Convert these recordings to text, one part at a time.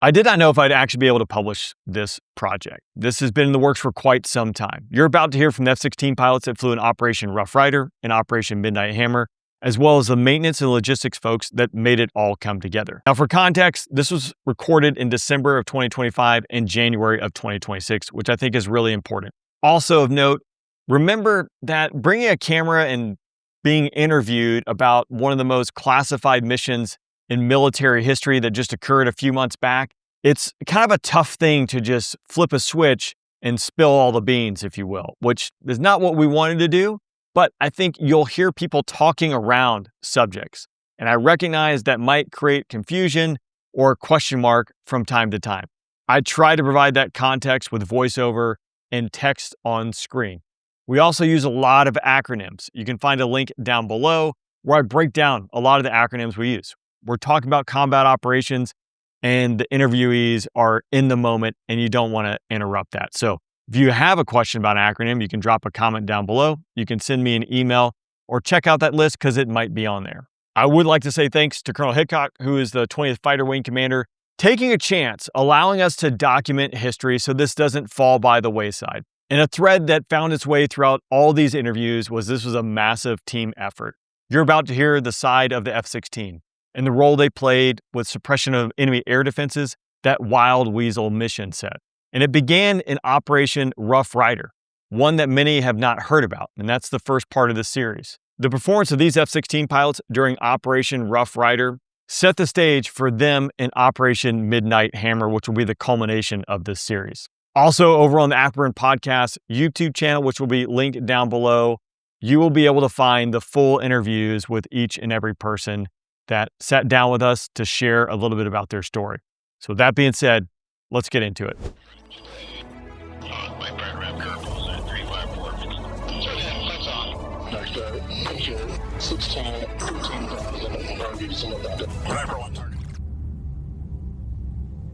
I did not know if I'd actually be able to publish this project. This has been in the works for quite some time. You're about to hear from the F-16 pilots that flew in Operation Rough Rider and Operation Midnight Hammer, as well as the maintenance and logistics folks that made it all come together. Now, for context, this was recorded in December of 2025 and January of 2026, which I think is really important. Also of note, remember that bringing a camera and being interviewed about one of the most classified missions in military history that just occurred a few months back, it's kind of a tough thing to just flip a switch and spill all the beans, if you will, which is not what we wanted to do, but I think you'll hear people talking around subjects. And I recognize that might create confusion or question mark from time to time. I try to provide that context with voiceover and text on screen. We also use a lot of acronyms. You can find a link down below where I break down a lot of the acronyms we use. We're talking about combat operations and the interviewees are in the moment and you don't want to interrupt that. So if you have a question about an acronym, you can drop a comment down below. You can send me an email or check out that list because it might be on there. I would like to say thanks to Colonel Hickok, who is the 20th Fighter Wing Commander, taking a chance, allowing us to document history so this doesn't fall by the wayside. And a thread that found its way throughout all these interviews was this was a massive team effort. You're about to hear the side of the F-16 and the role they played with suppression of enemy air defenses that Wild Weasel mission set. And it began in Operation Rough Rider, one that many have not heard about, and that's the first part of the series. The performance of these F-16 pilots during Operation Rough Rider set the stage for them in Operation Midnight Hammer, which will be the culmination of this series. Also, over on the Afterburn podcast YouTube channel, which will be linked down below, you will be able to find the full interviews with each and every person that sat down with us to share a little bit about their story. So with that being said, let's get into it.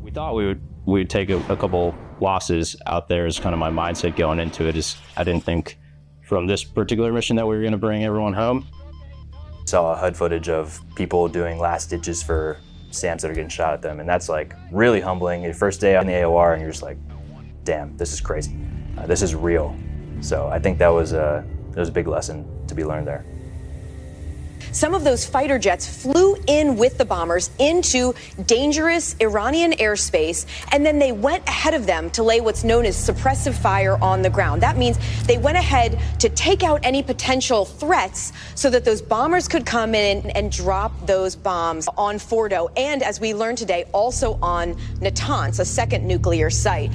We thought we would take a couple losses out there is kind of my mindset going into it. Is I didn't think from this particular mission that we were going to bring everyone home. Saw HUD footage of people doing last ditches for SAMs that are getting shot at them, and that's like really humbling. Your first day on the AOR and you're just like, damn, this is crazy. This is real. So I think that was a big lesson to be learned there. Some of those fighter jets flew in with the bombers into dangerous Iranian airspace, and then they went ahead of them to lay what's known as suppressive fire on the ground. That means they went ahead to take out any potential threats so that those bombers could come in and drop those bombs on Fordo, and as we learned today, also on Natanz, a second nuclear site.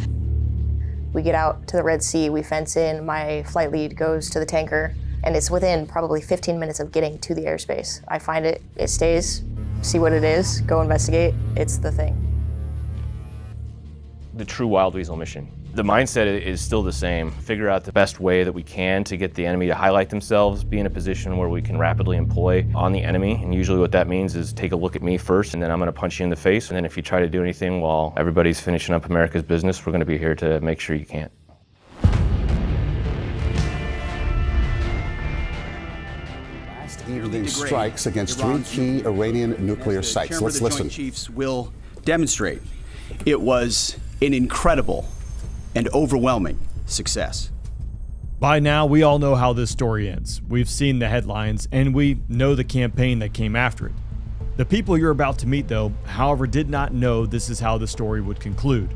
We get out to the Red Sea, we fence in, my flight lead goes to the tanker, and it's within probably 15 minutes of getting to the airspace. I find it, it stays, see what it is, go investigate, it's the thing. The true Wild Weasel mission. The mindset is still the same. Figure out the best way that we can to get the enemy to highlight themselves, be in a position where we can rapidly employ on the enemy. And usually what that means is take a look at me first, and then I'm gonna punch you in the face. And then if you try to do anything while everybody's finishing up America's business, we're gonna be here to make sure you can't. Evening strikes against three key Iranian nuclear sites. Let's listen. The Joint Chiefs will demonstrate it was an incredible and overwhelming success. By now, we all know how this story ends. We've seen the headlines and we know the campaign that came after it. The people you're about to meet, though, however, did not know this is how the story would conclude.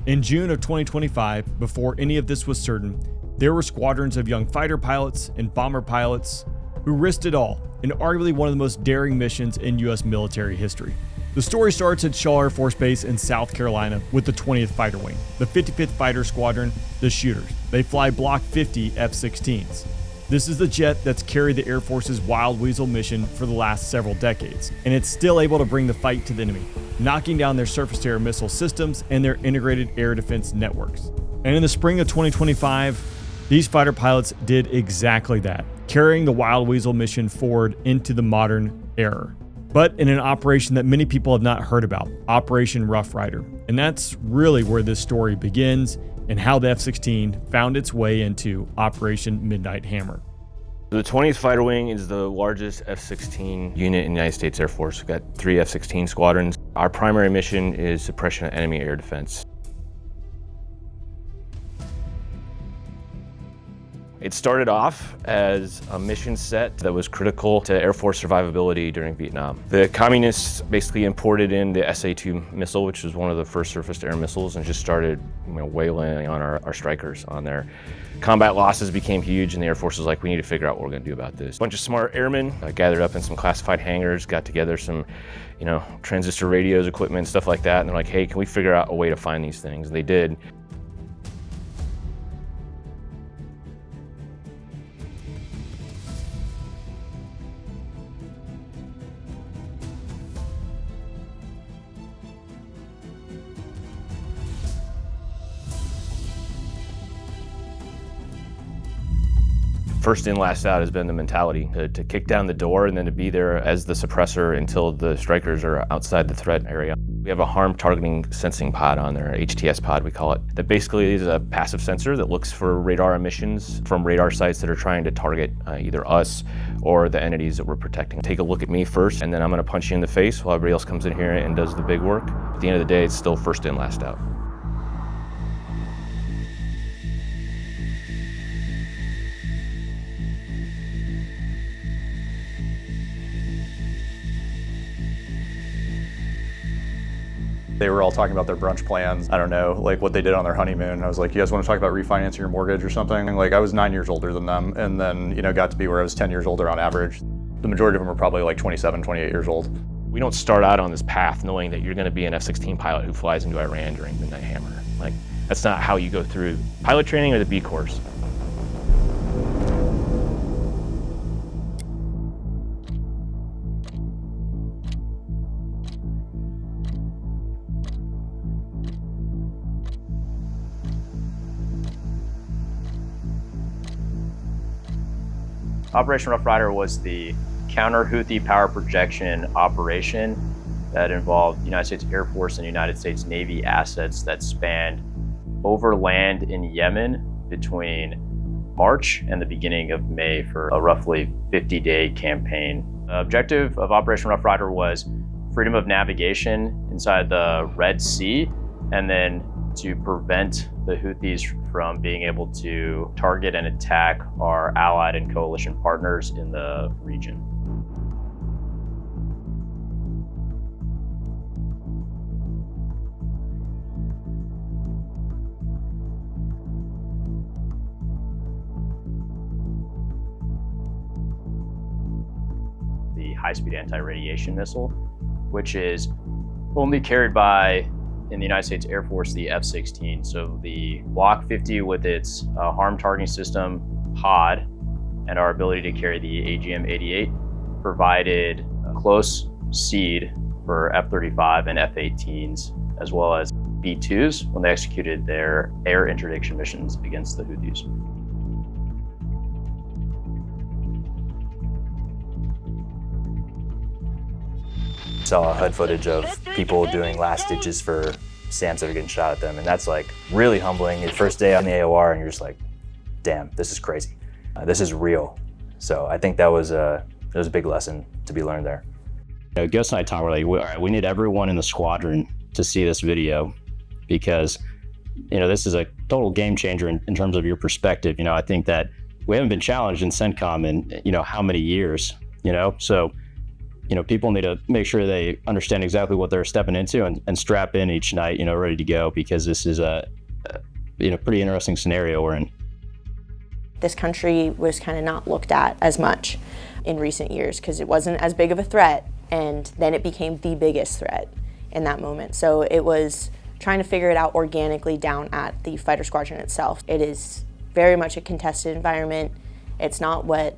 In June of 2025, before any of this was certain, there were squadrons of young fighter pilots and bomber pilots who risked it all in arguably one of the most daring missions in U.S. military history. The story starts at Shaw Air Force Base in South Carolina with the 20th Fighter Wing, the 55th Fighter Squadron, the Shooters. They fly Block 50 F-16s. This is the jet that's carried the Air Force's Wild Weasel mission for the last several decades, and it's still able to bring the fight to the enemy, knocking down their surface-to-air missile systems and their integrated air defense networks. And in the spring of 2025, these fighter pilots did exactly that, carrying the Wild Weasel mission forward into the modern era. But in an operation that many people have not heard about, Operation Rough Rider. And that's really where this story begins and how the F-16 found its way into Operation Midnight Hammer. The 20th Fighter Wing is the largest F-16 unit in the United States Air Force. We've got 3 F-16 squadrons. Our primary mission is suppression of enemy air defense. It started off as a mission set that was critical to Air Force survivability during Vietnam. The communists basically imported in the SA-2 missile, which was one of the first surface-to-air missiles, and just started waylaying on our strikers on there. Combat losses became huge, and the Air Force was like, we need to figure out what we're going to do about this. A bunch of smart airmen gathered up in some classified hangars, got together some transistor radios, equipment, stuff like that, and they're like, hey, can we figure out a way to find these things? And they did. First in, last out has been the mentality, to kick down the door and then to be there as the suppressor until the strikers are outside the threat area. We have a harm targeting sensing pod on there, HTS pod we call it, that basically is a passive sensor that looks for radar emissions from radar sites that are trying to target either us or the entities that we're protecting. Take a look at me first, and then I'm going to punch you in the face while everybody else comes in here and does the big work. At the end of the day, it's still first in, last out. They were all talking about their brunch plans. I don't know, like what they did on their honeymoon. I was like, you guys want to talk about refinancing your mortgage or something? Like I was 9 years older than them, and then, got to be where I was 10 years older on average. The majority of them were probably like 27, 28 years old. We don't start out on this path knowing that you're going to be an F-16 pilot who flies into Iran during Midnight Hammer. Like, that's not how you go through pilot training or the B course. Operation Rough Rider was the counter-Houthi power projection operation that involved United States Air Force and United States Navy assets that spanned over land in Yemen between March and the beginning of May for a roughly 50-day campaign. The objective of Operation Rough Rider was freedom of navigation inside the Red Sea, and then to prevent the Houthis from being able to target and attack our allied and coalition partners in the region. The high-speed anti-radiation missile, which is only carried by, in the United States Air Force, the F-16. So the Block 50 with its harm targeting system pod and our ability to carry the AGM-88 provided a close seed for F-35 and F-18s, as well as B-2s when they executed their air interdiction missions against the Houthis. Saw HUD footage of people doing last ditches for SAMs that are getting shot at them, and that's like really humbling. Your first day on the AOR and you're just like, damn, this is crazy. This is real. So I think that was a big lesson to be learned there. Ghost and I talked, we're like, we need everyone in the squadron to see this video, because this is a total game changer in terms of your perspective. I think that we haven't been challenged in CENTCOM in how many years, so people need to make sure they understand exactly what they're stepping into and strap in each night, ready to go, because this is a pretty interesting scenario we're in. This country was kind of not looked at as much in recent years because it wasn't as big of a threat, and then it became the biggest threat in that moment. So it was trying to figure it out organically down at the fighter squadron itself. It is very much a contested environment. It's not what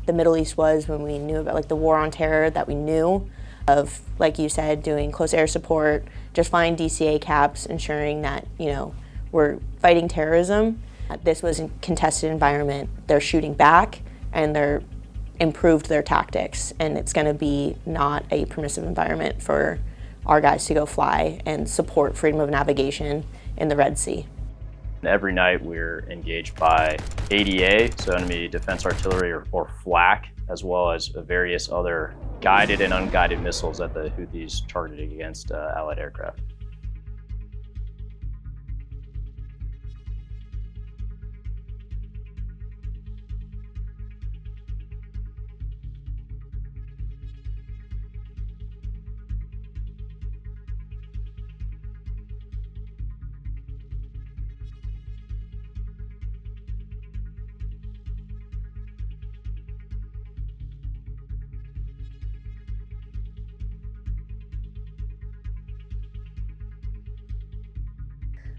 the Middle East was when we knew about the war on terror that we knew of, like you said, doing close air support, just flying DCA caps, ensuring that, we're fighting terrorism. This was a contested environment. They're shooting back and they're improved their tactics, and it's gonna be not a permissive environment for our guys to go fly and support freedom of navigation in the Red Sea. Every night we're engaged by ADA, so enemy defense artillery or flak, as well as various other guided and unguided missiles that the Houthis targeted against Allied aircraft.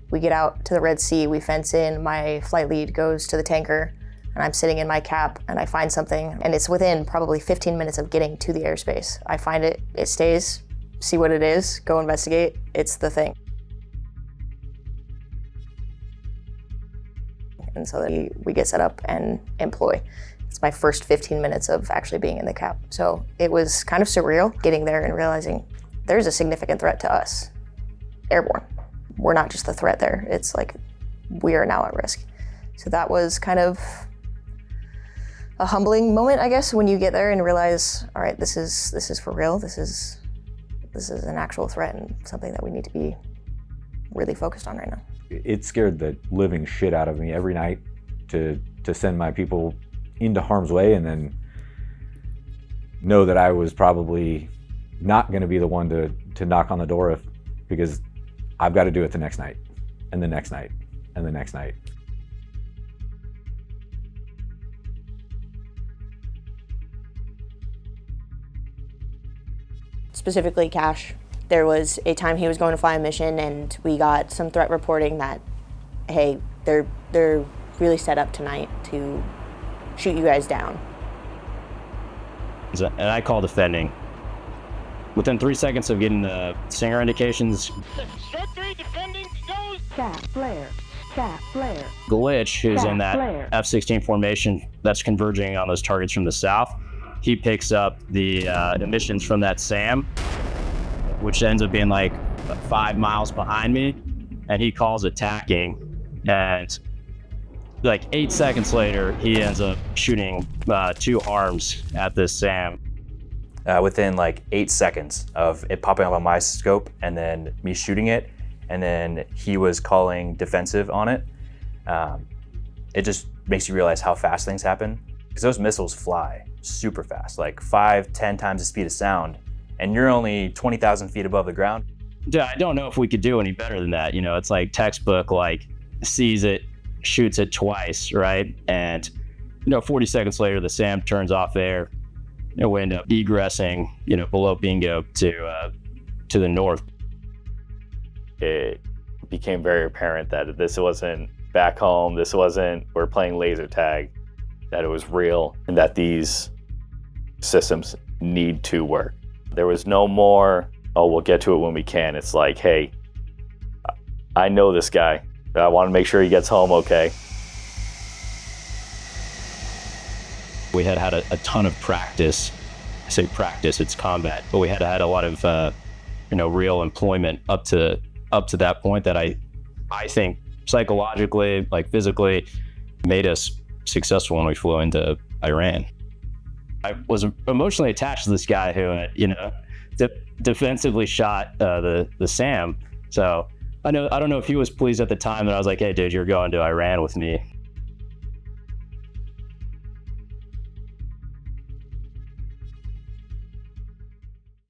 We get out to the Red Sea, we fence in, my flight lead goes to the tanker, and I'm sitting in my cap, and I find something, and it's within probably 15 minutes of getting to the airspace. I find it, it stays, see what it is, go investigate, it's the thing. And so then we get set up and employ. It's my first 15 minutes of actually being in the cap. So it was kind of surreal getting there and realizing there's a significant threat to us, airborne. We're not just the threat there. It's like we are now at risk. So that was kind of a humbling moment, I guess, when you get there and realize, all right, this is for real. This is an actual threat and something that we need to be really focused on right now. It scared the living shit out of me every night to send my people into harm's way and then know that I was probably not going to be the one to knock on the door because I've got to do it the next night, and the next night, and the next night. Specifically Cash, there was a time he was going to fly a mission and we got some threat reporting that, hey, they're really set up tonight to shoot you guys down. And I call defending. Within 3 seconds of getting the stinger indications, Glitch, who's in that F-16 formation that's converging on those targets from the south, he picks up the emissions from that SAM, which ends up being like 5 miles behind me, and he calls attacking, and like 8 seconds later, he ends up shooting 2 arms at this SAM. Within like 8 seconds of it popping up on my scope and then me shooting it, and then he was calling defensive on it, it just makes you realize how fast things happen. Because those missiles fly super fast, like 5-10 times the speed of sound, and you're only 20,000 feet above the ground. Yeah, I don't know if we could do any better than that. You know, it's like textbook, like sees it, shoots it twice, right? And, 40 seconds later, the SAM turns off there. We end up egressing, below Bingo to the north. It became very apparent that this wasn't back home. This wasn't, we're playing laser tag, that it was real and that these systems need to work. There was no more, oh, we'll get to it when we can. It's like, hey, I know this guy. I want to make sure he gets home okay. We had a ton of practice. I say practice, it's combat, but we had a lot of real employment up to that point that I think psychologically, like physically, made us successful when we flew into Iran. I was emotionally attached to this guy who had, defensively shot the SAM. So I don't know if he was pleased at the time that I was like, hey dude, you're going to Iran with me.